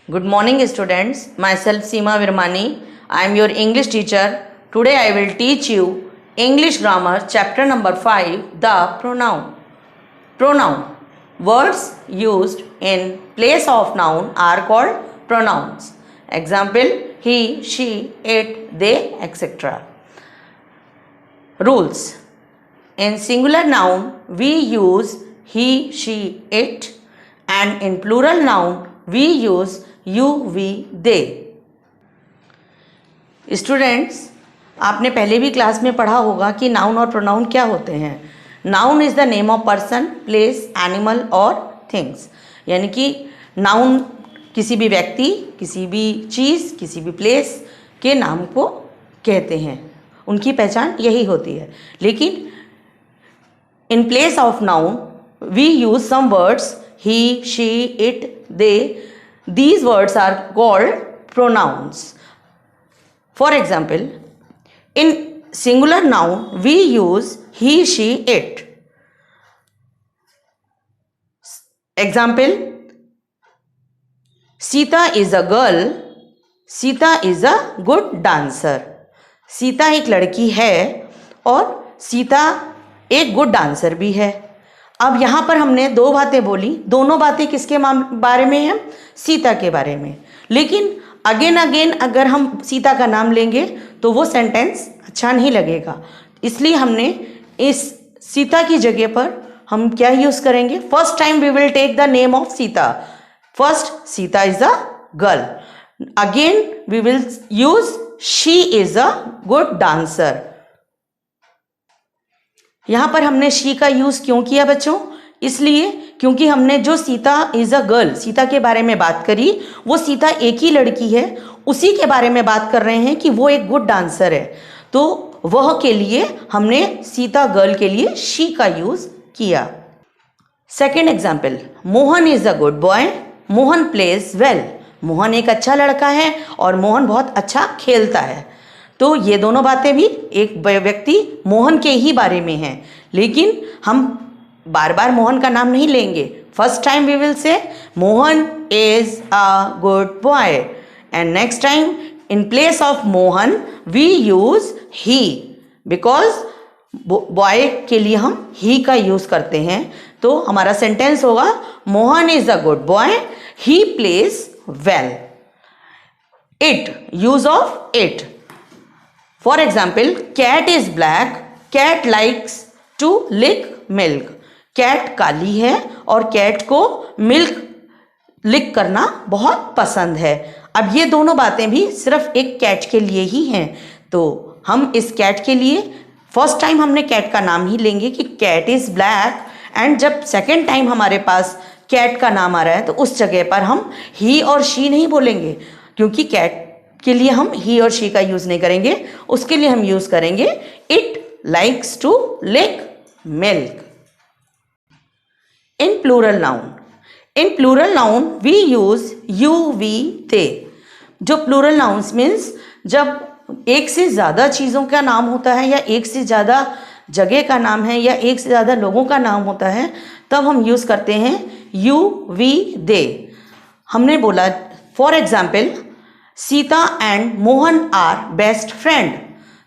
Good morning, students. Myself Seema Virmani. I am your English teacher. Today I will teach you English grammar chapter number 5, the pronoun. Pronoun. Words used in place of noun are called pronouns. Example: he, she, it, they, etc. Rules. In singular noun we use he, she, it, and in plural noun we use you, we, they. Students, आपने पहले भी class में पढ़ा होगा कि noun और pronoun क्या होते हैं. Noun is the name of person, place, animal और थिंग्स. यानी कि नाउन किसी भी व्यक्ति, किसी भी चीज़, किसी भी प्लेस के नाम को कहते हैं. उनकी पहचान यही होती है. लेकिन in place of noun we use some words he, she, it, they. These words are called pronouns. For example, in singular noun we use he, she, it. Example: Sita is a girl. Sita is a good dancer. Sita एक लड़की है और सीता एक good dancer भी है. अब यहाँ पर हमने दो बातें बोली. दोनों बातें किसके बारे में हैं? सीता के बारे में. लेकिन अगेन अगर हम सीता का नाम लेंगे तो वो सेंटेंस अच्छा नहीं लगेगा. इसलिए हमने इस सीता की जगह पर हम क्या यूज़ करेंगे? First time we will take the name of Sita. First, Sita is a girl. Again we will use she is a good dancer. यहाँ पर हमने शी का यूज़ क्यों किया बच्चों? इसलिए क्योंकि हमने जो Sita is a girl, Sita के बारे में बात करी, वो सीता एक ही लड़की है. उसी के बारे में बात कर रहे हैं कि वो एक गुड डांसर है. तो वह के लिए हमने सीता गर्ल के लिए शी का यूज़ किया. Second example: Mohan is a good boy. Mohan pledge well. Mohan एक अच्छा लड़का है और मोहन बहुत अच्छा खेलता है. तो ये दोनों बातें भी एक व्यक्ति मोहन के ही बारे में हैं. लेकिन हम बार बार मोहन का नाम नहीं लेंगे. First time we will say Mohan is a good boy, and next time in place of Mohan we use he, because boy के लिए हम ही का यूज करते हैं. तो हमारा सेंटेंस होगा Mohan is a good boy, he plays well. It, use of it. For example, cat is black. Cat likes to lick milk. Cat काली है और कैट को मिल्क लिक करना बहुत पसंद है. अब ये दोनों बातें भी सिर्फ एक कैट के लिए ही हैं. तो हम इस कैट के लिए फर्स्ट टाइम हमने कैट का नाम ही लेंगे कि कैट इज़ ब्लैक, एंड जब सेकेंड टाइम हमारे पास कैट का नाम आ रहा है तो उस जगह पर हम ही और शी नहीं बोलेंगे, क्योंकि कैट के लिए हम ही और शी का यूज़ नहीं करेंगे. उसके लिए हम यूज़ करेंगे it likes to lick milk. In plural noun we use you, we, they. जो प्लूरल नाउन्स मीन्स जब एक से ज़्यादा चीज़ों का नाम होता है या एक से ज़्यादा जगह का नाम है या एक से ज़्यादा लोगों का नाम होता है, तब हम यूज़ करते हैं यू, वी, दे. हमने बोला for example, Sita and Mohan are best friend.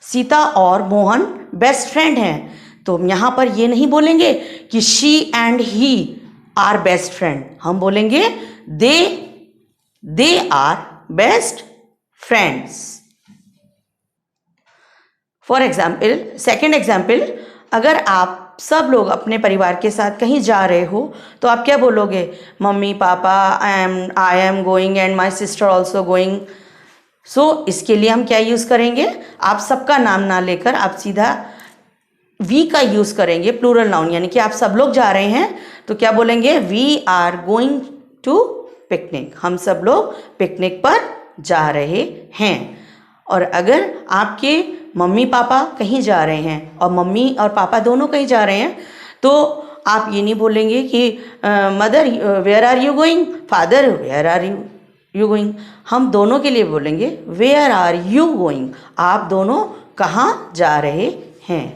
Sita और मोहन बेस्ट फ्रेंड हैं. तो यहाँ पर ये नहीं बोलेंगे कि she and he are best friend. हम बोलेंगे they are best friends. For example, second example, अगर आप सब लोग अपने परिवार के साथ कहीं जा रहे हो तो आप क्या बोलोगे? Mummy, papa, I am going and my sister also going. So इसके लिए हम क्या यूज़ करेंगे? आप सबका नाम ना लेकर आप सीधा वी का यूज़ करेंगे, प्लूरल नाउन. यानी कि आप सब लोग जा रहे हैं तो क्या बोलेंगे? We are going to picnic. हम सब लोग पिकनिक पर जा रहे हैं. और अगर आपके मम्मी पापा कहीं जा रहे हैं और मम्मी और पापा दोनों कहीं जा रहे हैं तो आप ये नहीं बोलेंगे कि mother where are you going, father where are you going. हम दोनों के लिए बोलेंगे वेयर आर यू गोइंग. आप दोनों कहाँ जा रहे हैं?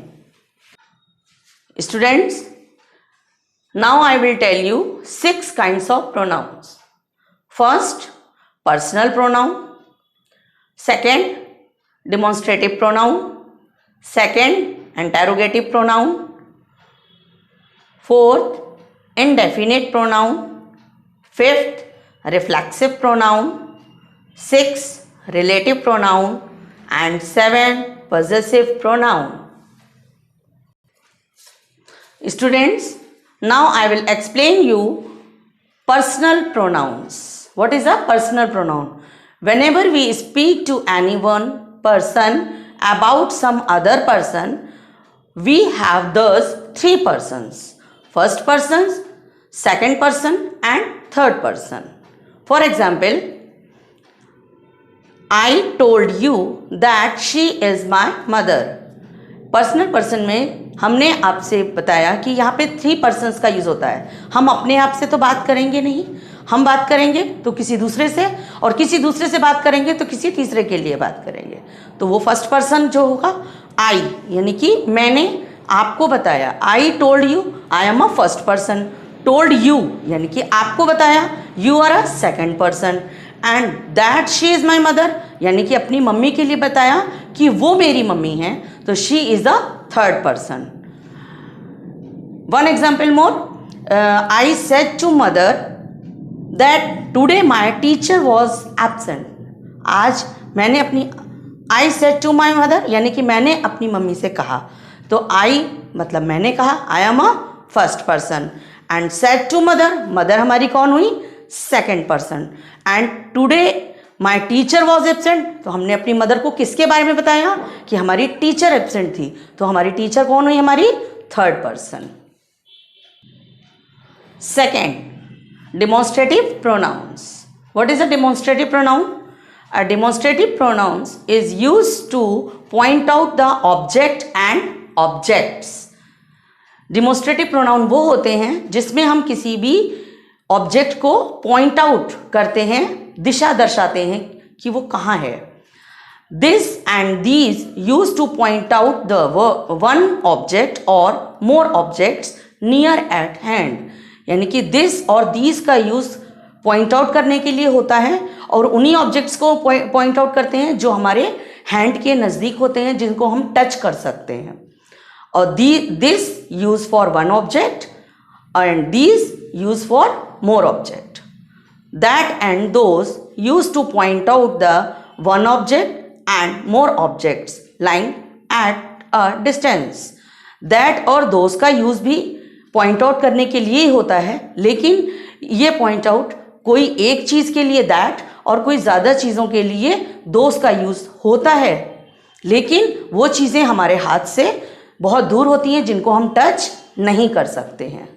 Students, now I will tell you 6 kinds of pronouns. First, personal pronoun, second demonstrative pronoun, second interrogative pronoun, fourth indefinite pronoun, fifth reflexive pronoun, six relative pronoun and seven possessive pronoun. Students, now I will explain you personal pronouns. What is a personal pronoun? Whenever we speak to anyone person about some other person, we have thus three persons: first person, second person and third person. For example, I told you that she is my mother. Personal person में हमने आपसे बताया कि यहाँ पे three persons का use होता है. हम अपने आप से तो बात करेंगे नहीं, हम बात करेंगे तो किसी दूसरे से, और किसी दूसरे से बात करेंगे तो किसी तीसरे के लिए बात करेंगे. तो वो फर्स्ट पर्सन जो होगा आई, यानी कि मैंने आपको बताया. I told you, I am a first person. Told you यानी कि आपको बताया, you are a second person. And that she is my mother, यानी कि अपनी मम्मी के लिए बताया कि वो मेरी मम्मी हैं, तो she is the third person. One example more, I said to mother that today my teacher was absent. आज मैंने अपनी, I said to my mother यानी कि मैंने अपनी मम्मी से कहा, तो आई मतलब मैंने कहा, I am a first person. And said to mother, mother हमारी कौन हुई? Second person. And today my teacher was absent, तो हमने अपनी मदर को किसके बारे में बताया कि हमारी टीचर एब्सेंट थी, तो हमारी टीचर कौन हुई? हमारी third person. Second demonstrative pronounce. What is a demonstrative pronoun? A demonstrative pronounce is used to point out the object and objects. Demonstrative pronoun वो होते हैं जिसमें हम किसी भी ऑब्जेक्ट को पॉइंट आउट करते हैं, दिशा दर्शाते हैं कि वो कहाँ है. This and these use to point out the one object और more objects near at hand. यानी कि दिस और दीज का यूज पॉइंट आउट करने के लिए होता है, और उन्हीं ऑब्जेक्ट्स को पॉइंट आउट करते हैं जो हमारे हैंड के नज़दीक होते हैं, जिनको हम टच कर सकते हैं. और this use for one object and these used for more object. That and those used to point out the one object and more objects lying at a distance. That और those का use भी point out करने के लिए ही होता है, लेकिन ये पॉइंट आउट कोई एक चीज़ के लिए दैट और कोई ज़्यादा चीज़ों के लिए दोस का यूज़ होता है, लेकिन वो चीज़ें हमारे हाथ से बहुत दूर होती हैं जिनको हम टच नहीं कर सकते हैं.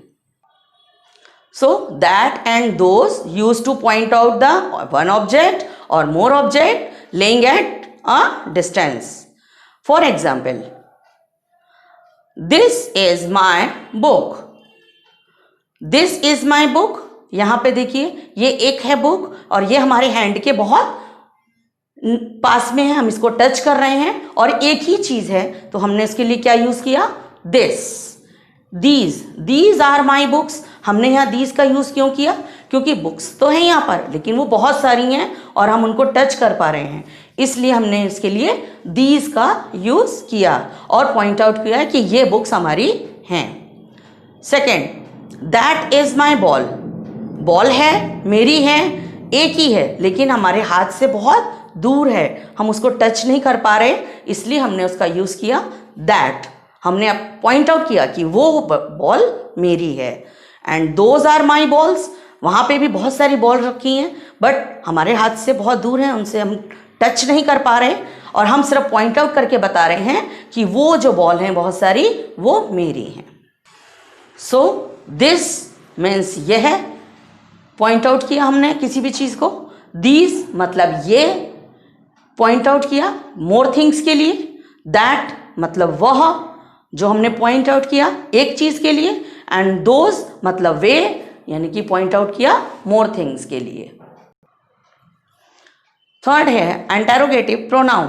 So that and those used to point out the one object or more object laying at a distance. For example, this is my book. This is my book. यहाँ पे देखिए ये एक है बुक और ये हमारे हैंड के बहुत पास में है, हम इसको टच कर रहे हैं और एक ही चीज़ है, तो हमने इसके लिए क्या यूज़ किया? This. These are my books. हमने यहाँ दीज का यूज़ क्यों किया? क्योंकि बुक्स तो हैं यहाँ पर, लेकिन वो बहुत सारी हैं और हम उनको टच कर पा रहे हैं, इसलिए हमने इसके लिए दीज का यूज़ किया और पॉइंट आउट किया कि ये बुक्स हमारी हैं. Second, that is my ball. Ball है, मेरी है, एक ही है, लेकिन हमारे हाथ से बहुत दूर है, हम उसको टच नहीं कर पा रहे, इसलिए हमने उसका यूज़ किया दैट. हमने अब पॉइंट आउट किया कि वो बॉल मेरी है. And those are my balls. वहाँ पे भी बहुत सारी बॉल रखी हैं, बट हमारे हाथ से बहुत दूर हैं, उनसे हम टच नहीं कर पा रहे, और हम सिर्फ पॉइंट आउट करके बता रहे हैं कि वो जो बॉल हैं बहुत सारी, वो मेरी हैं. सो दिस मीन्स यह है, पॉइंट आउट किया हमने किसी भी चीज़ को. दीज मतलब ये पॉइंट आउट किया मोर थिंग्स के लिए. दैट मतलब वह जो हमने पॉइंट आउट किया एक चीज़ के लिए. एंड दोज मतलब वे, यानी कि पॉइंट आउट किया मोर थिंग्स के लिए. थर्ड है interrogative pronoun.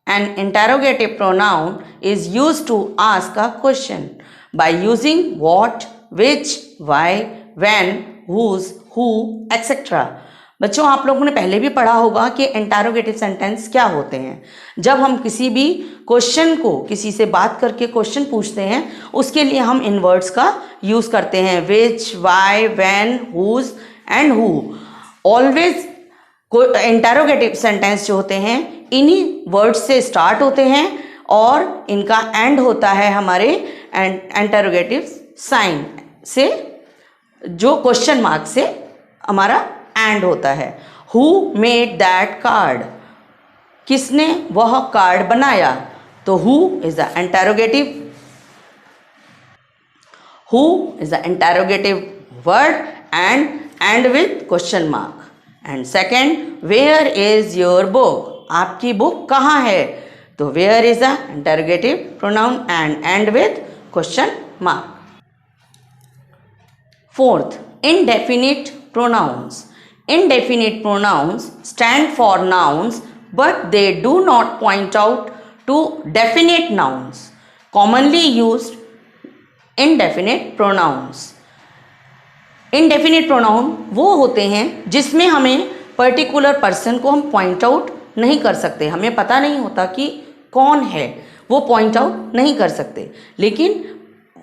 An interrogative pronoun is used to ask a question by using what, which, why, when, whose, who, etc. बच्चों आप लोगों ने पहले भी पढ़ा होगा कि इंटरोगेटिव सेंटेंस क्या होते हैं। जब हम किसी भी क्वेश्चन को, किसी से बात करके क्वेश्चन पूछते हैं, उसके लिए हम इन वर्ड्स का यूज़ करते हैं, which, why, when, whose and who. Always interrogative sentence जो होते हैं इन्हीं वर्ड्स से स्टार्ट होते हैं और इनका एंड होता है हमारे इंटरोगेटिव साइन से, जो क्वेश्चन मार्क से हमारा एंड होता है। हु मेड दैट कार्ड, किसने वह कार्ड बनाया, तो who is the interrogative, who is the interrogative word and end with question mark. And second, where is your book, आपकी बुक कहाँ है, तो where is the interrogative pronoun and end with question mark. Fourth, indefinite pronouns. Indefinite pronouns stand for nouns but they do not point out to definite nouns. Commonly used indefinite pronouns. Indefinite pronoun वो होते हैं जिसमें हमें particular person को हम point out नहीं कर सकते, हमें पता नहीं होता कि कौन है, वो पॉइंट आउट नहीं कर सकते, लेकिन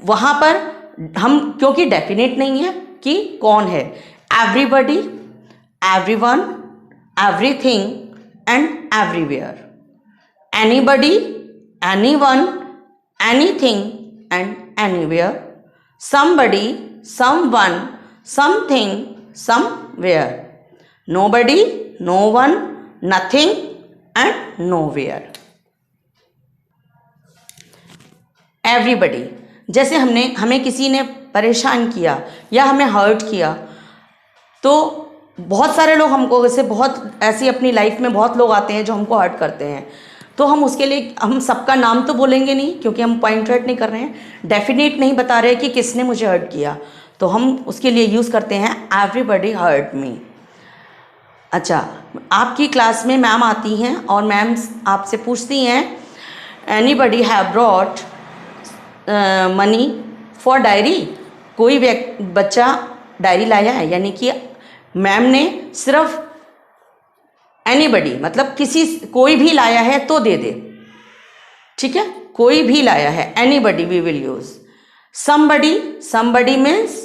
वहाँ पर हम, क्योंकि डेफिनेट नहीं है कि कौन है, everybody, everyone, everything and everywhere, anybody, anyone, anything and anywhere, somebody, someone, something, somewhere, nobody, no one, nothing and nowhere. Everybody, जैसे हमें किसी ने परेशान किया या हमें हर्ट किया, तो बहुत सारे लोग हमको, वैसे बहुत ऐसी अपनी लाइफ में बहुत लोग आते हैं जो हमको हर्ट करते हैं, तो हम उसके लिए हम सबका नाम तो बोलेंगे नहीं, क्योंकि हम पॉइंट आउट नहीं कर रहे हैं, डेफिनेट नहीं बता रहे कि किसने मुझे हर्ट किया, तो हम उसके लिए यूज़ करते हैं एवरीबडी हर्ट मी। अच्छा, आपकी क्लास में मैम आती हैं और मैम आपसे पूछती हैं, anybody have brought money for diary, कोई बच्चा डायरी लाया है, यानी कि मैम ने सिर्फ एनीबडी मतलब कोई भी लाया है तो दे दे, ठीक है, कोई भी लाया है, anybody we will use. Somebody, somebody means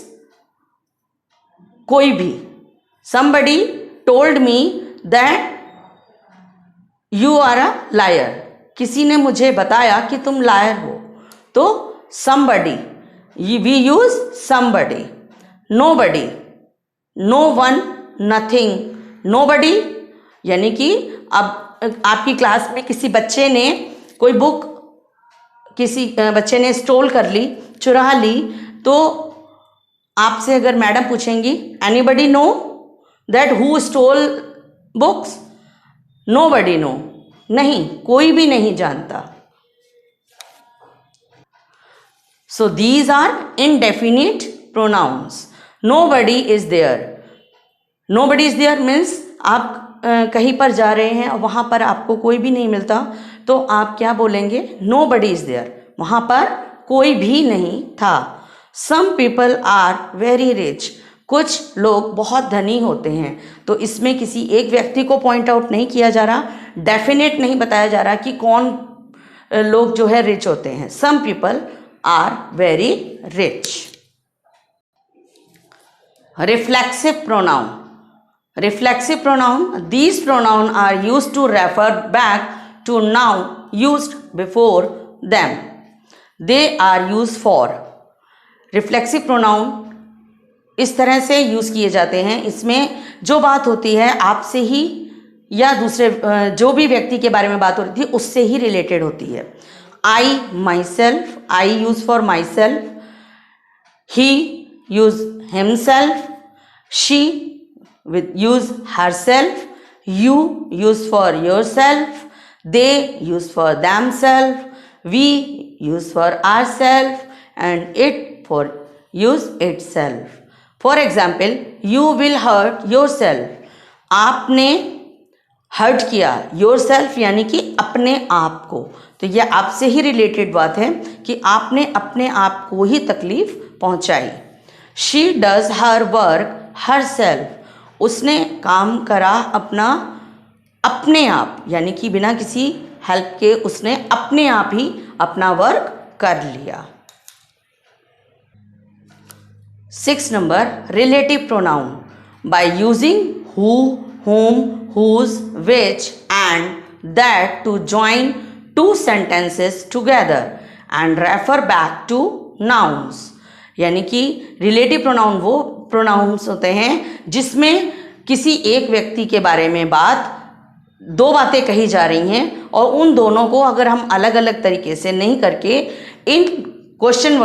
कोई भी, somebody told me that you are a liar, किसी ने मुझे बताया कि तुम लायर हो, तो somebody, we use somebody। nobody, no one, nothing, nobody, यानी कि अब आपकी क्लास में किसी बच्चे ने कोई बुक, किसी बच्चे ने स्टोल कर ली, चुरा ली, तो आपसे अगर मैडम पूछेंगी, anybody know that who stole books, nobody know, नहीं, कोई भी नहीं जानता। So these are indefinite pronouns. Nobody is there. Nobody is there means आप कहीं पर जा रहे हैं और वहाँ पर आपको कोई भी नहीं मिलता, तो आप क्या बोलेंगे, nobody is there, वहाँ पर कोई भी नहीं था। Some people are very rich. कुछ लोग बहुत धनी होते हैं, तो इसमें किसी एक व्यक्ति को पॉइंट आउट नहीं किया जा रहा, डेफिनेट नहीं बताया जा रहा कि कौन लोग जो है रिच होते हैं। Some people are very rich. Reflexive pronoun. Reflexive pronoun, these pronouns are used to refer back to noun used before them. They are used for. Reflexive pronoun इस तरह से यूज़ किए जाते हैं, इसमें जो बात होती है आपसे ही या दूसरे जो भी व्यक्ति के बारे में बात हो रही थी उससे ही रिलेटेड होती है। I, myself, I use for myself, he use himself, she with use herself, you use for yourself, they use for themselves, we use for ourselves, and it for use itself. For example, you will hurt yourself. आपने hurt किया, yourself यानी कि अपने आप को, तो यह आपसे ही रिलेटेड बात है कि आपने अपने आप को ही तकलीफ पहुंचाई। She does her work herself. उसने काम करा अपने आप, यानी कि बिना किसी हेल्प के उसने अपने आप ही अपना वर्क कर लिया। 6 number, relative pronoun by using who, whom, whose, which and that to join two sentences together and refer back to nouns। यानी कि रिलेटिव प्रोनाउन वो प्रोनाउंस होते हैं जिसमें किसी एक व्यक्ति के बारे में दो बातें कही जा रही हैं और उन दोनों को अगर हम अलग अलग तरीके से नहीं करके इन क्वेश्चन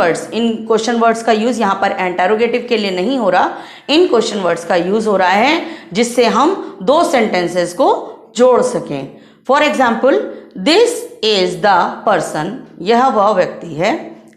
वर्ड्स का यूज़ यहाँ पर इंटरोगेटिव के लिए नहीं हो रहा, इन क्वेश्चन वर्ड्स का यूज़ हो रहा है जिससे हम दो सेंटेंसेस को जोड़ सकें। For example, this is the person, यह वह व्यक्ति है,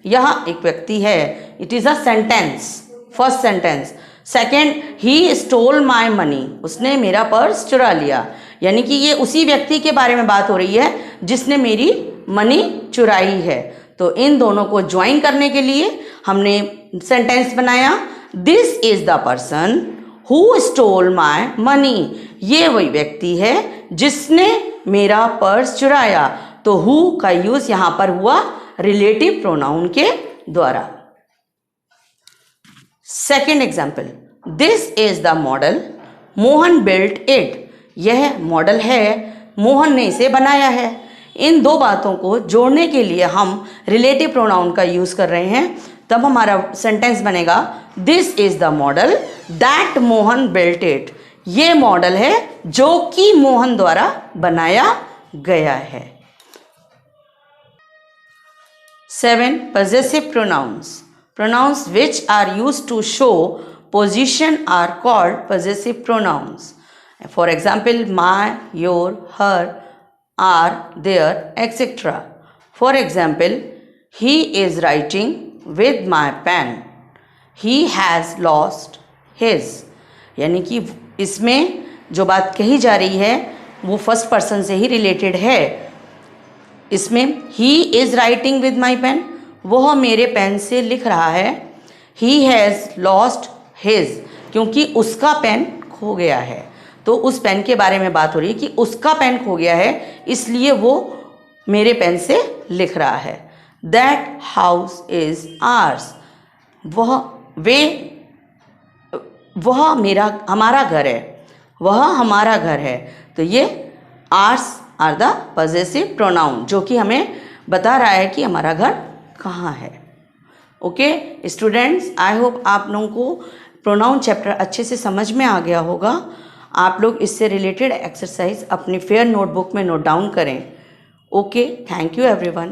यह एक व्यक्ति है, it is a sentence, first sentence. Second, he stole my money, उसने मेरा पर्स चुरा लिया, यानी कि ये उसी व्यक्ति के बारे में बात हो रही है जिसने मेरी मनी चुराई है। तो इन दोनों को ज्वाइन करने के लिए हमने सेंटेंस बनाया, this is the person who stole my money, ये वही व्यक्ति है जिसने मेरा पर्स चुराया। तो हु का यूज यहां पर हुआ रिलेटिव प्रोनाउन के द्वारा। Second example, this is the model Mohan built it, यह मॉडल है, मोहन ने इसे बनाया है। इन दो बातों को जोड़ने के लिए हम रिलेटिव प्रोनाउन का यूज़ कर रहे हैं, तब हमारा सेंटेंस बनेगा, this is the model that Mohan built it, ये मॉडल है जो कि मोहन द्वारा बनाया गया है। 7 possessive pronouns, pronouns which are used to show position are called possessive pronouns। For example, my, your, her, are, their, etc. For example, he is writing with my pen, he has lost his। यानी कि इसमें जो बात कही जा रही है वो फर्स्ट पर्सन से ही रिलेटेड है। इसमें he is writing with my pen, वह मेरे पेन से लिख रहा है। he has lost his, क्योंकि उसका पेन खो गया है, तो उस पेन के बारे में बात हो रही है कि उसका पेन खो गया है, इसलिए वो मेरे पेन से लिख रहा है। दैट हाउस इज आर्स, वह हमारा घर है, वह हमारा घर है। तो ये ours are the possessive pronoun जो कि हमें बता रहा है कि हमारा घर कहाँ है। ओके स्टूडेंट्स, आई होप आप लोगों को प्रोनाउन चैप्टर अच्छे से समझ में आ गया होगा। आप लोग इससे रिलेटेड एक्सरसाइज अपनी फेयर नोटबुक में नोट डाउन करें। Okay, thank you everyone.